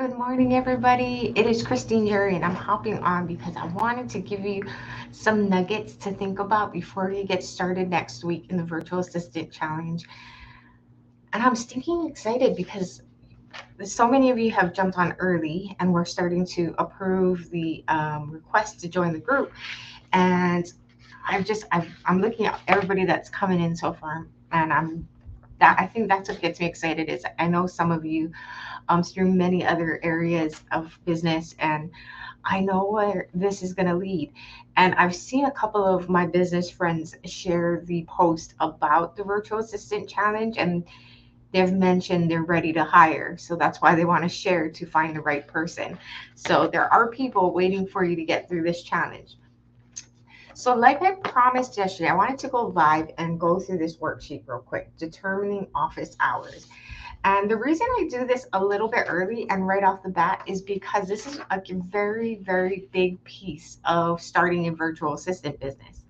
Good morning, everybody. It is Christine Jerry, and I'm hopping on because I wanted to give you some nuggets to think about before you get started next week in the Virtual Assistant Challenge. And I'm stinking excited because so many of you have jumped on early, and we're starting to approve the request to join the group. And I'm looking at everybody that's coming in so far, and I think that's what gets me excited. Is I know some of you through many other areas of business, and I know where this is going to lead. And I've seen a couple of my business friends share the post about the virtual assistant challenge, and they've mentioned they're ready to hire. So that's why they want to share to find the right person. So there are people waiting for you to get through this challenge. So, like I promised yesterday, I wanted to go live and go through this worksheet real quick, determining office hours. And the reason I do this a little bit early and right off the bat is because this is a very, very big piece of starting a virtual assistant business.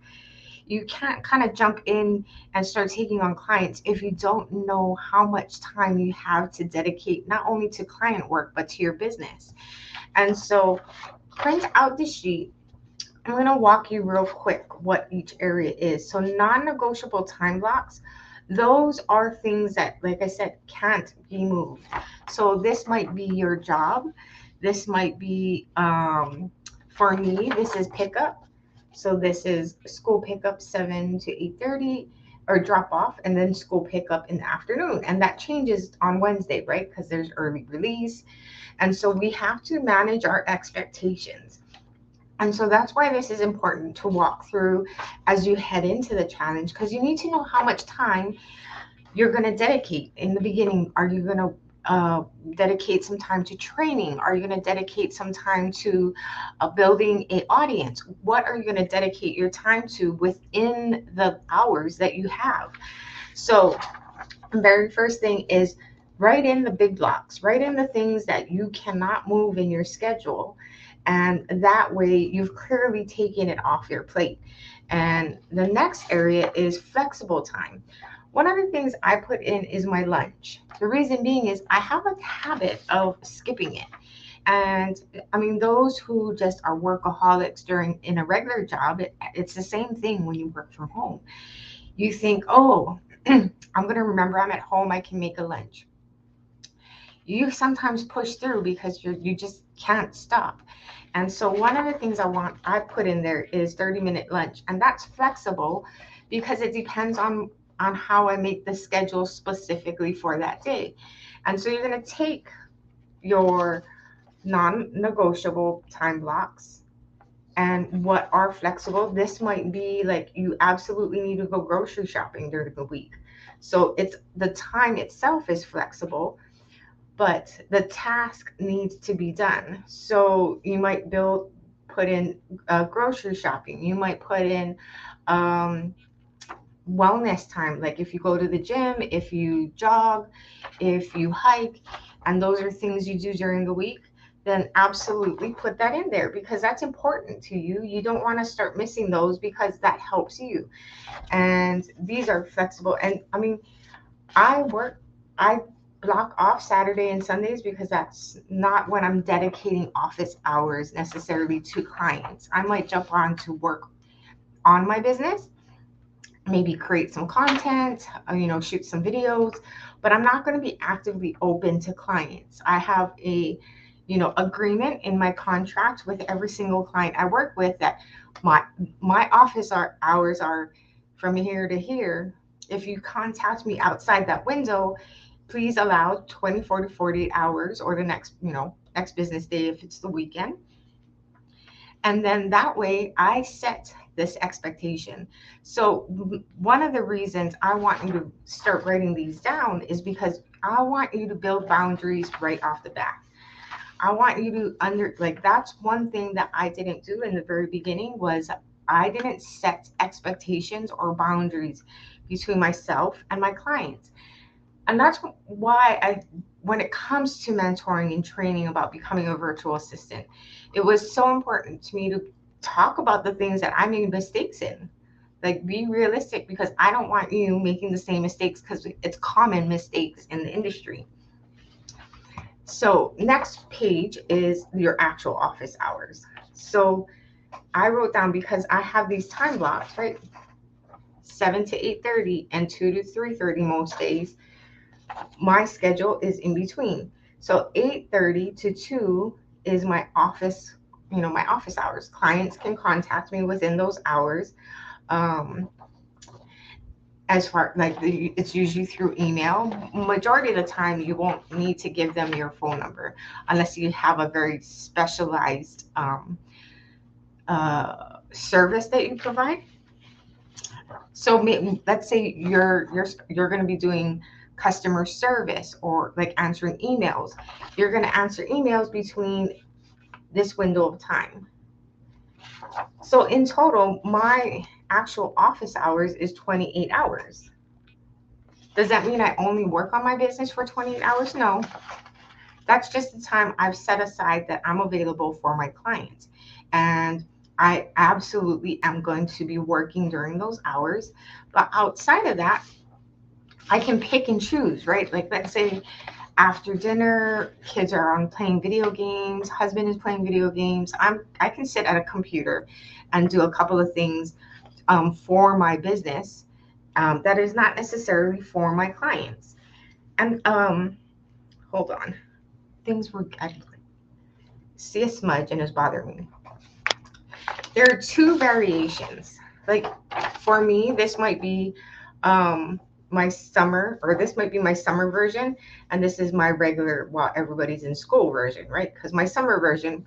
You can't kind of jump in and start taking on clients if you don't know how much time you have to dedicate not only to client work but to your business. And so, print out the sheet. I'm going to walk you real quick what each area is. So, non negotiable time blocks, those are things that, like I said, can't be moved. So, this might be your job. This might be, for me, this is pickup. So, this is school pickup 7 to 8:30 or drop off, and then school pickup in the afternoon. And that changes on Wednesday, right? Because there's early release. And so, we have to manage our expectations. And so that's why this is important to walk through as you head into the challenge, because you need to know how much time you're going to dedicate in the beginning. Are you going to dedicate some time to training? Are you going to dedicate some time to building a audience? What are you going to dedicate your time to within the hours that you have? So, the very first thing is write in the big blocks, write in the things that you cannot move in your schedule. And that way you've clearly taken it off your plate. And the next area is flexible time. One of the things I put in is my lunch. The reason being is I have a habit of skipping it. And I mean, those who just are workaholics during in a regular job, it's the same thing when you work from home. You think, oh, I'm going to remember I'm at home, I can make a lunch. You sometimes push through because you just can't stop. And so one of the things I put in there is 30-minute lunch, and that's flexible because it depends on how I make the schedule specifically for that day. And so you're going to take your non-negotiable time blocks and what are flexible. This might be like you absolutely need to go grocery shopping during the week. So it's the time itself is flexible, but the task needs to be done. So you might put in grocery shopping. You might put in um, wellness time, like if you go to the gym, if you jog, if you hike, and those are things you do during the week. Then absolutely put that in there because that's important to you. You don't want to start missing those because that helps you. And these are flexible. And I mean, I work, I block off Saturday and Sundays because that's not when I'm dedicating office hours necessarily to clients. I might jump on to work on my business, maybe create some content, shoot some videos, but I'm not going to be actively open to clients. I have a agreement in my contract with every single client I work with that my hours are from here to here. If you contact me outside that window, please allow 24 to 48 hours or the next business day if it's the weekend. And then that way I set this expectation. So one of the reasons I want you to start writing these down is because I want you to build boundaries right off the bat. I want you to that's one thing that I didn't do in the very beginning was I didn't set expectations or boundaries between myself and my clients. And that's why when it comes to mentoring and training about becoming a virtual assistant, it was so important to me to talk about the things that I made mistakes in. Like, be realistic because I don't want you making the same mistakes because it's common mistakes in the industry. So next page is your actual office hours. So I wrote down, because I have these time blocks, right? 7 to 8:30 and 2 to 3:30 most days. My schedule is in between. So 8:30 to 2 is my office, my office hours. Clients can contact me within those hours. Um, as far like it's usually through email. Majority of the time, you won't need to give them your phone number unless you have a very specialized service that you provide. So let's say you're going to be doing customer service or like answering emails. You're going to answer emails between this window of time. So in total, my actual office hours is 28 hours. Does that mean I only work on my business for 28 hours? No. That's just the time I've set aside that I'm available for my clients. And I absolutely am going to be working during those hours. But outside of that, I can pick and choose, right? Like, let's say after dinner, kids are on playing video games, husband is playing video games. I can sit at a computer and do a couple of things for my business that is not necessarily for my clients. And hold on, things were I see a smudge and it's bothering me. There are two variations. Like for me, this might be my summer, or this might be my summer version, and this is my regular while everybody's in school version, right? Because my summer version,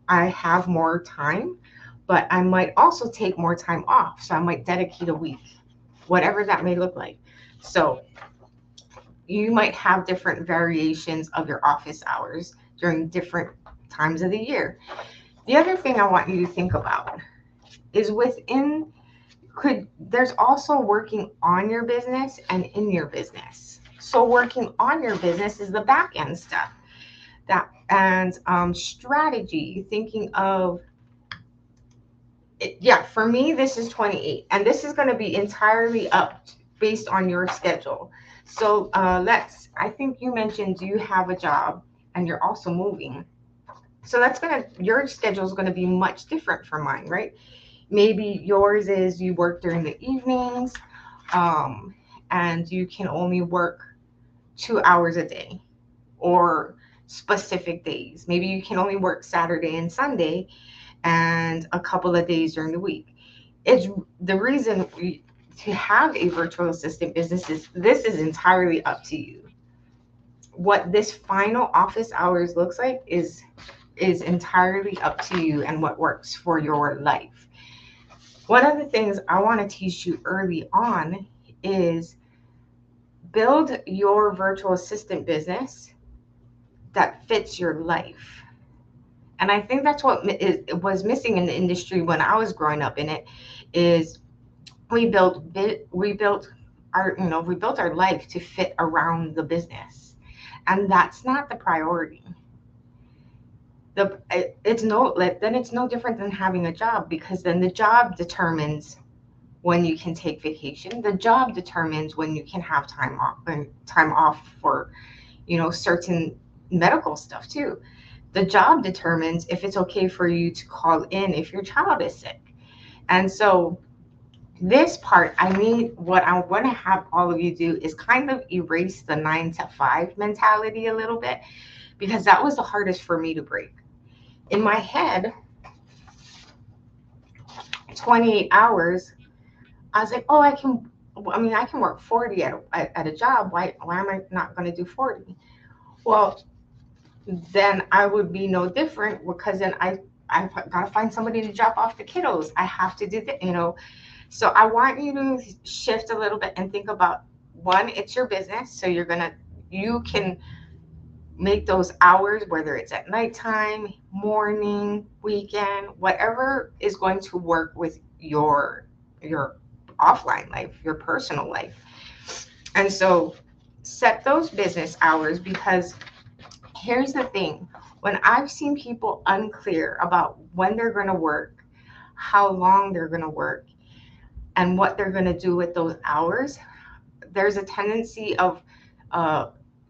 I have more time, but I might also take more time off. So I might dedicate a week, whatever that may look like. So you might have different variations of your office hours during different times of the year. The other thing I want you to think about is there's also working on your business and in your business. So working on your business is the back end stuff, that and strategy, thinking of it. Yeah, for me this is 28, and this is going to be entirely up based on your schedule. So I think you mentioned you have a job and you're also moving. So your schedule is going to be much different from mine, right? Maybe yours is you work during the evenings, um, and you can only work 2 hours a day, or specific days. Maybe you can only work Saturday and Sunday and a couple of days during the week. It's the reason to have a virtual assistant business is this is entirely up to you. What this final office hours looks like is entirely up to you and what works for your life. One of the things I want to teach you early on is build your virtual assistant business that fits your life. And I think that's what was missing in the industry when I was growing up in it. Is we built our life to fit around the business, and that's not the priority. It's no different than having a job, because then the job determines when you can take vacation. The job determines when you can have time off for certain medical stuff too. The job determines if it's okay for you to call in if your child is sick. And so this part, what I want to have all of you do is kind of erase the 9 to 5 mentality a little bit, because that was the hardest for me to break. In my head, 28 hours, I was like, oh, I can work 40 at a job. Why am I not going to do 40? Well, then I would be no different, because then I've got to find somebody to drop off the kiddos. I have to do that. So I want you to shift a little bit and think about, one, it's your business. So you can make those hours, whether it's at nighttime, morning, weekend, whatever is going to work with your offline life, your personal life. And so set those business hours, because here's the thing. When I've seen people unclear about when they're going to work, how long they're going to work, and what they're going to do with those hours, there's a tendency of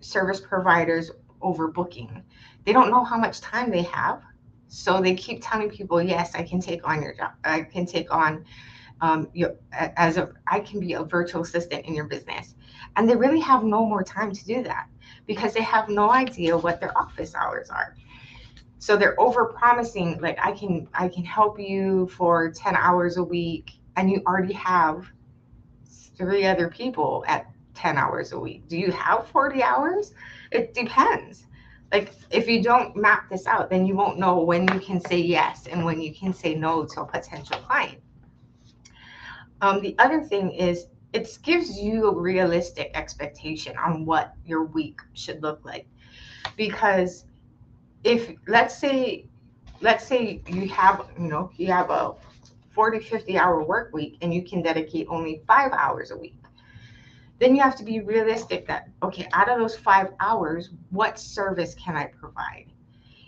service providers overbooking. They don't know how much time they have. So they keep telling people, yes, I can take on your job. I can take on I can be a virtual assistant in your business. And they really have no more time to do that because they have no idea what their office hours are. So they're over promising, like I can help you for 10 hours a week, and you already have three other people at 10 hours a week. Do you have 40 hours? It depends. Like if you don't map this out, then you won't know when you can say yes and when you can say no to a potential client. The other thing is it gives you a realistic expectation on what your week should look like. Because if let's say you have a 40-50 hour work week and you can dedicate only 5 hours a week, then you have to be realistic that, okay, out of those 5 hours, what service can I provide?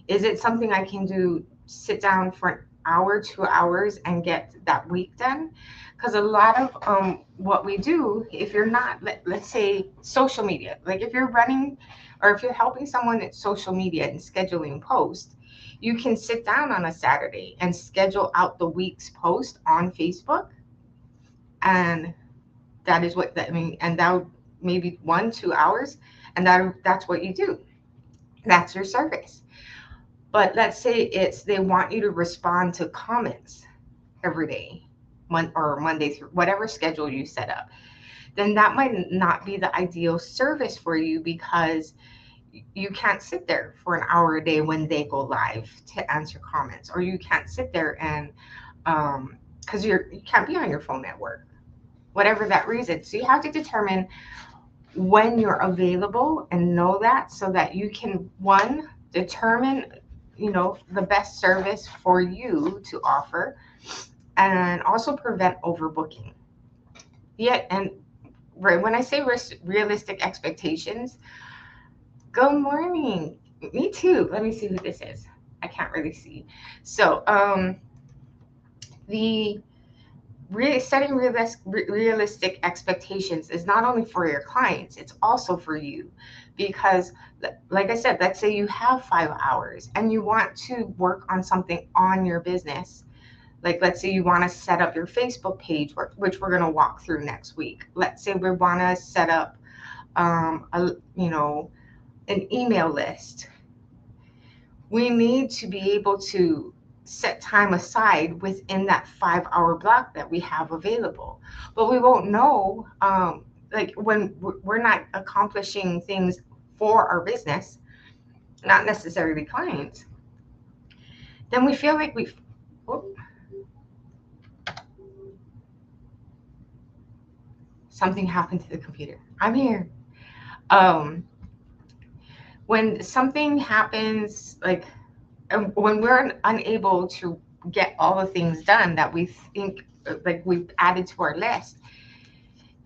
Is it something I can do, sit down for an hour, 2 hours, and get that week done? Because a lot of what we do, if you're not, let's say social media, like if you're running or if you're helping someone at social media and scheduling posts, you can sit down on a Saturday and schedule out the week's post on Facebook. And that is what that I mean, and that would maybe 1-2 hours, and that's what you do. That's your service. But let's say it's they want you to respond to comments every day, or Monday through whatever schedule you set up, then that might not be the ideal service for you because you can't sit there for an hour a day when they go live to answer comments, or you can't sit there and because you can't be on your phone at work, whatever that reason. So you have to determine when you're available and know that so that you can, one, determine the best service for you to offer, and also prevent overbooking. Yeah, and right when I say realistic expectations, good morning. Me too. Let me see who this is. I can't really see. So the setting realistic expectations is not only for your clients, it's also for you. Because like I said, let's say you have 5 hours and you want to work on something on your business. Like let's say you want to set up your Facebook page, which we're going to walk through next week. Let's say we want to set up an email list. We need to be able to set time aside within that 5 hour block that we have available. But we won't know, like when we're not accomplishing things for our business, not necessarily clients, then we feel like something happened to the computer. I'm here. When something happens, like when we're unable to get all the things done that we think like we've added to our list,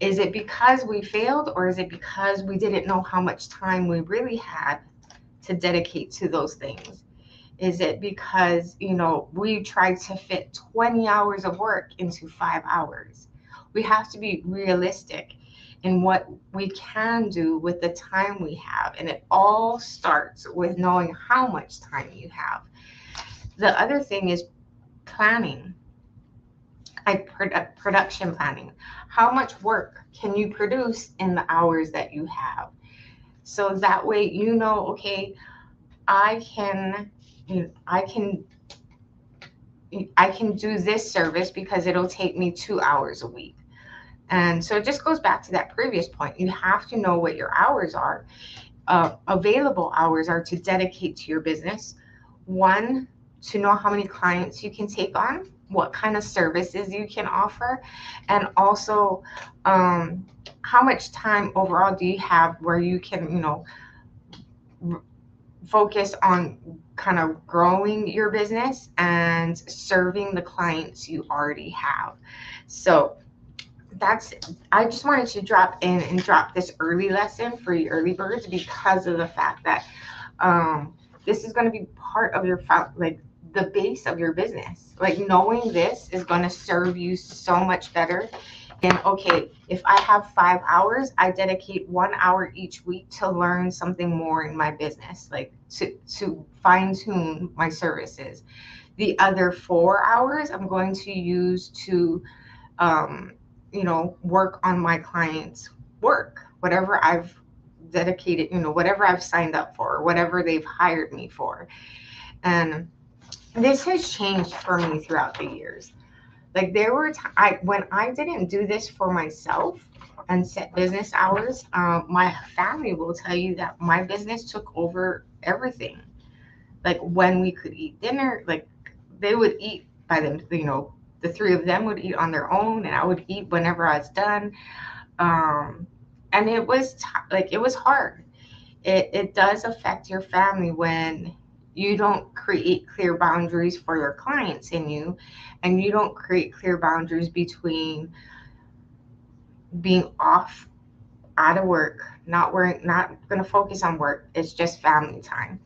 is it because we failed, or is it because we didn't know how much time we really had to dedicate to those things? Is it because we tried to fit 20 hours of work into 5 hours? We have to be realistic in what we can do with the time we have, and it all starts with knowing how much time you have. The other thing is planning, like production planning. How much work can you produce in the hours that you have? So that way, okay, I can do this service because it'll take me 2 hours a week. And so it just goes back to that previous point. You have to know what your hours are. Available hours are to dedicate to your business. One, to know how many clients you can take on, what kind of services you can offer, and also how much time overall do you have where you can, focus on kind of growing your business and serving the clients you already have. So I just wanted to drop in and drop this early lesson for you early birds, because of the fact that this is going to be part of your like the base of your business. Like knowing this is going to serve you so much better And okay, if I have 5 hours, I dedicate 1 hour each week to learn something more in my business, like to fine tune my services. The other 4 hours I'm going to use to, um, work on my clients' work, whatever I've dedicated, whatever I've signed up for, whatever they've hired me for. And this has changed for me throughout the years. Like there were when I didn't do this for myself and set business hours, my family will tell you that my business took over everything. Like when we could eat dinner, like they would eat by them, the three of them would eat on their own, and I would eat whenever I was done. Um, and it was it was hard. It does affect your family when you don't create clear boundaries for your clients and you don't create clear boundaries between being off out of work, not worrying, not going to focus on work. It's just family time.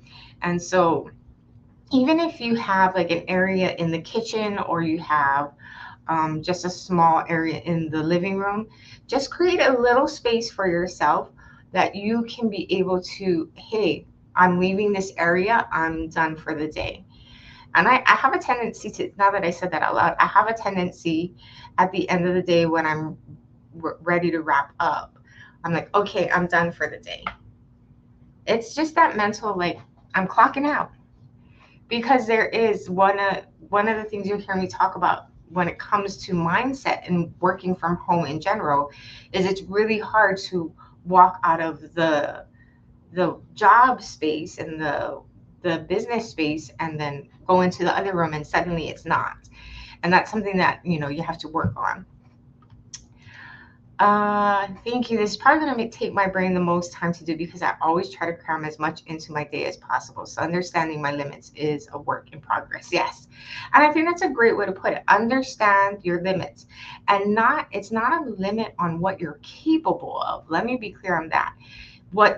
And so even if you have like an area in the kitchen or you have just a small area in the living room, just create a little space for yourself that you can be able to, hey, I'm leaving this area, I'm done for the day. And I have a tendency to, now that I said that out loud, I have a tendency at the end of the day when I'm ready to wrap up, I'm like, okay, I'm done for the day. It's just that mental, like, I'm clocking out. Because there is one of the things you hear me talk about when it comes to mindset and working from home in general is it's really hard to walk out of the job space and the business space and then go into the other room and suddenly it's not. And that's something that you have to work on. Thank you. This is probably going to take my brain the most time to do because I always try to cram as much into my day as possible. So understanding my limits is a work in progress. Yes. And I think that's a great way to put it. Understand your limits and it's not a limit on what you're capable of. Let me be clear on that.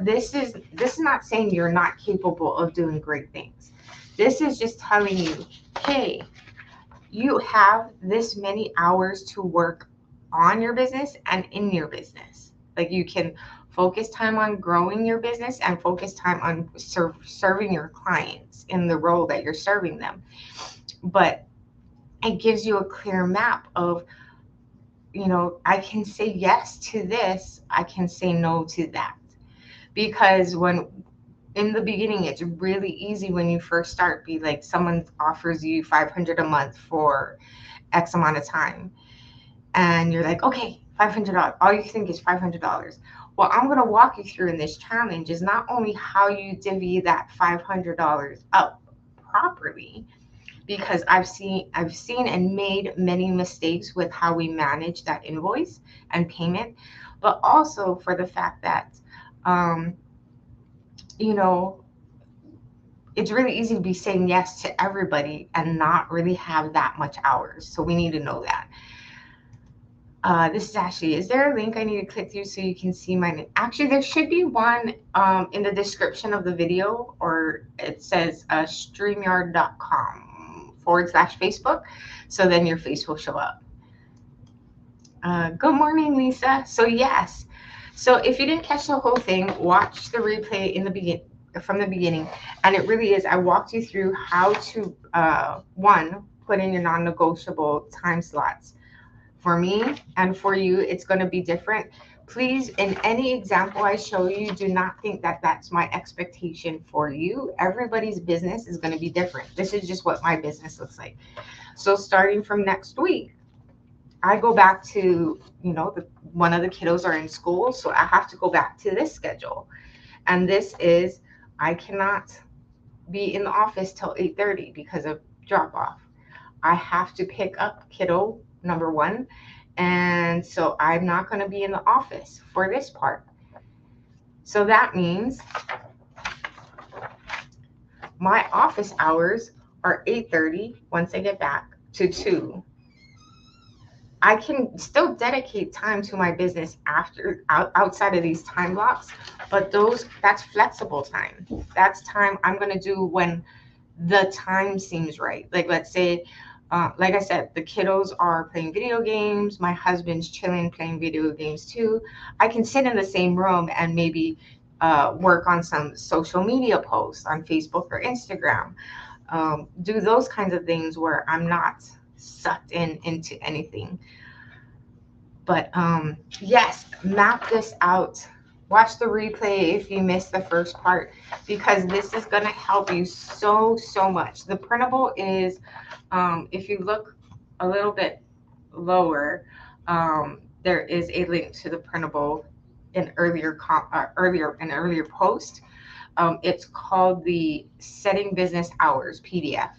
This is not saying you're not capable of doing great things. This is just telling you, hey, you have this many hours to work on your business and in your business. Like you can focus time on growing your business and focus time on serving your clients in the role that you're serving them. But it gives you a clear map of, I can say yes to this, I can say no to that. Because when in the beginning, it's really easy when you first start, be like someone offers you $500 a month for X amount of time. And you're like, okay, $500. All you think is $500. What I'm going to walk you through in this challenge is not only how you divvy that $500 up properly, because I've seen and made many mistakes with how we manage that invoice and payment, but also for the fact that, it's really easy to be saying yes to everybody and not really have that much hours. So we need to know that. This is Ashley. Is there a link I need to click through so you can see my name? Actually, there should be one in the description of the video, or it says streamyard.com/Facebook. So then your face will show up. Good morning, Lisa. So yes. So if you didn't catch the whole thing, watch the replay from the beginning. And it really is, I walked you through how to, put in your non-negotiable time slots. For me and for you, it's going to be different. Please, in any example I show you, do not think that that's my expectation for you. Everybody's business is going to be different. This is just what my business looks like. So starting from next week, I go back to, one of the kiddos are in school, so I have to go back to this schedule. And this is, I cannot be in the office till 8:30 because of drop off. I have to pick up kiddo number 1. And so I'm not going to be in the office for this part. So that means my office hours are 8:30 once I get back to 2. I can still dedicate time to my business outside of these time blocks, but that's flexible time. That's time I'm going to do when the time seems right. Like let's say Like I said, the kiddos are playing video games. My husband's chilling, playing video games too. I can sit in the same room and maybe work on some social media posts on Facebook or Instagram. Do those kinds of things where I'm not sucked into anything. But yes, map this out. Watch the replay if you missed the first part, because this is going to help you so much. The printable is, if you look a little bit lower, there is a link to the printable in earlier post. It's called the Setting Business Hours PDF.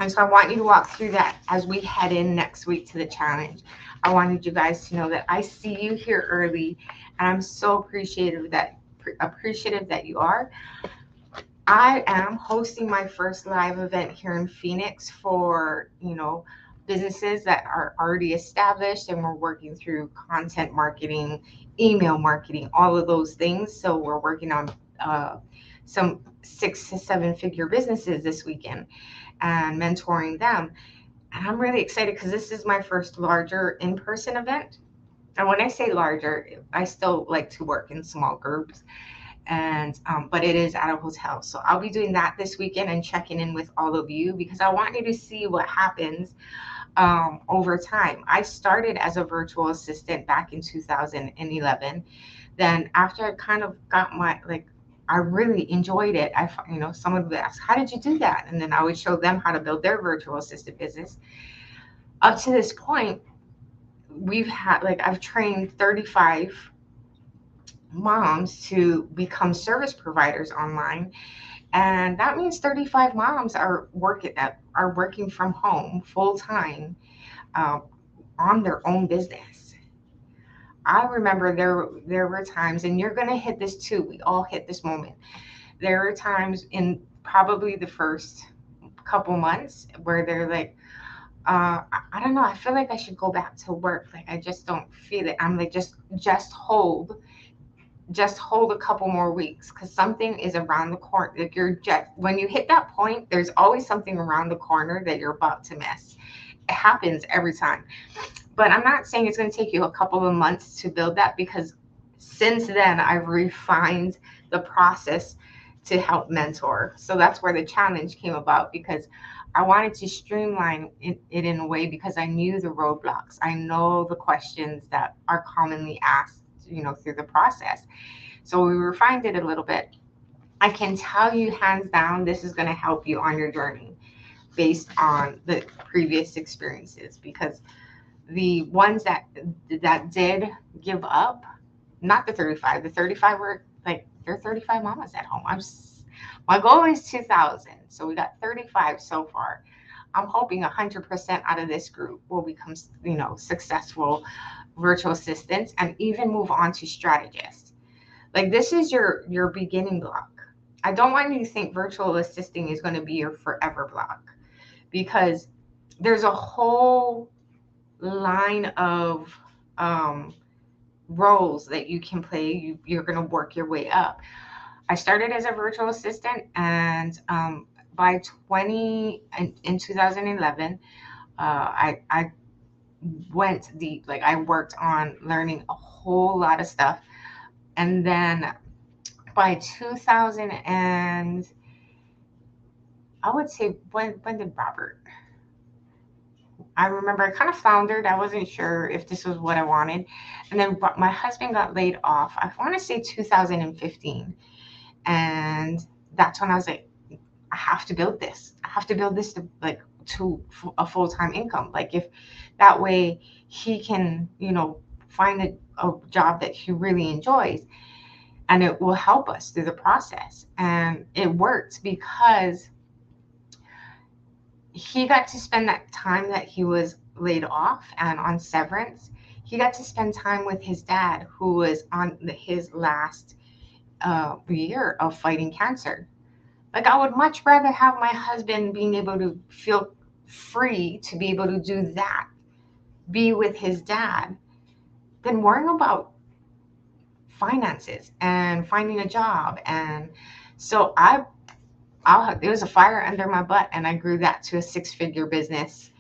And so I want you to walk through that as we head in next week to the challenge. I wanted you guys to know that I see you here early, and I'm so appreciative that you are. I am hosting my first live event here in Phoenix for, businesses that are already established, and we're working through content marketing, email marketing, all of those things. So we're working on some 6 to 7 figure businesses this weekend and mentoring them. And I'm really excited because this is my first larger in-person event. And when I say larger, I still like to work in small groups, and but it is at a hotel. So I'll be doing that this weekend and checking in with all of you, because I want you to see what happens over time. I started as a virtual assistant back in 2011. Then after I kind of got I really enjoyed it. Someone would ask, how did you do that? And then I would show them how to build their virtual assistant business. Up to this point, I've trained 35 moms to become service providers online. And that means 35 moms are working from home full time, on their own business. I remember there were times, and you're going to hit this too. We all hit this moment. There were times in probably the first couple months where they're like, I don't know. I feel like I should go back to work. Like, I just don't feel it. I'm like, just hold a couple more weeks, because something is around the corner. Like, when you hit that point, there's always something around the corner that you're about to miss. It happens every time. But I'm not saying it's going to take you a couple of months to build that, because since then I've refined the process to help mentor. So that's where the challenge came about, because I wanted to streamline it in a way, because I knew the roadblocks. I know the questions that are commonly asked, through the process. So we refined it a little bit. I can tell you hands down, this is going to help you on your journey based on the previous experiences, because the ones that did give up, not the 35 were like, there are 35 mamas at home. My goal is 2,000. So we got 35 so far. I'm hoping 100% out of this group will become, successful virtual assistants and even move on to strategists. Like, this is your beginning block. I don't want you to think virtual assisting is going to be your forever block, because there's a whole line of roles that you can play. You're going to work your way up. I started as a virtual assistant, and by in 2011, I went deep. Like, I worked on learning a whole lot of stuff, and then by 2000, and I would say, when did Robert? I remember I kind of floundered. I wasn't sure if this was what I wanted. And then my husband got laid off. I want to say 2015. And that's when I was like, I have to build this. I have to build this to a full-time income. Like, if that way he can, find a job that he really enjoys, and it will help us through the process. And it worked, because he got to spend that time that he was laid off and on severance. He got to spend time with his dad, who was on his last year of fighting cancer. Like, I would much rather have my husband being able to feel free to be able to do that, be with his dad, than worrying about finances and finding a job. And so I It was a fire under my butt, and I grew that to a six-figure business,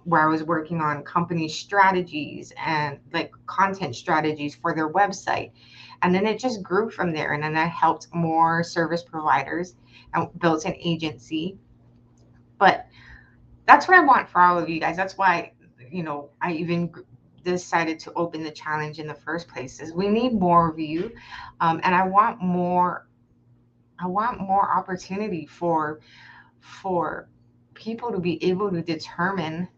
where I was working on company strategies and like content strategies for their website. And then it just grew from there. And then I helped more service providers and built an agency. But that's what I want for all of you guys. That's why, I even decided to open the challenge in the first place, is we need more of you. And I want more opportunity for people to be able to determine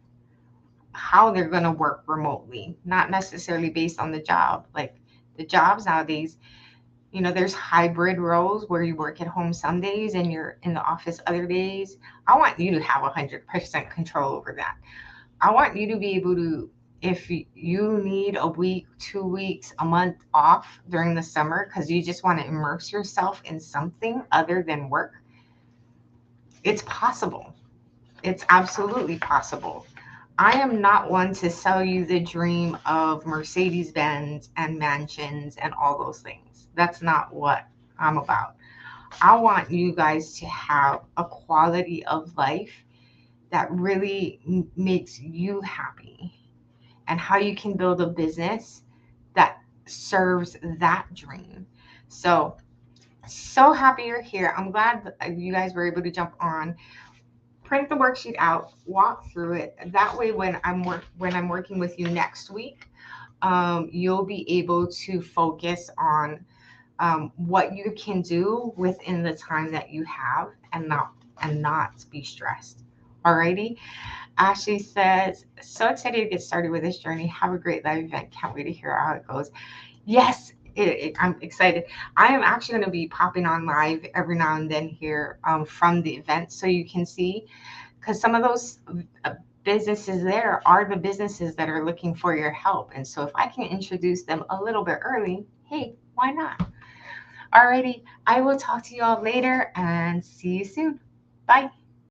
how they're going to work remotely, not necessarily based on the job. Like the jobs nowadays, there's hybrid roles where you work at home some days and you're in the office other days. I want you to have 100% control over that. I want you to be able to, if you need a week, 2 weeks, a month off during the summer because you just want to immerse yourself in something other than work, it's possible. It's absolutely possible. I am not one to sell you the dream of Mercedes Benz and mansions and all those things. That's not what I'm about. I want you guys to have a quality of life that really makes you happy, and how you can build a business that serves that dream. So happy you're here. I'm glad that you guys were able to jump on, print the worksheet out, walk through it. That way, when I'm working with you next week, you'll be able to focus on what you can do within the time that you have, and not be stressed. Alrighty. Ashley says, so excited to get started with this journey. Have a great live event. Can't wait to hear how it goes. Yes, I'm excited. I am actually going to be popping on live every now and then here, from the event, so you can see, because some of those businesses there are the businesses that are looking for your help. And so if I can introduce them a little bit early, hey, why not? Alrighty, I will talk to you all later and see you soon. Bye.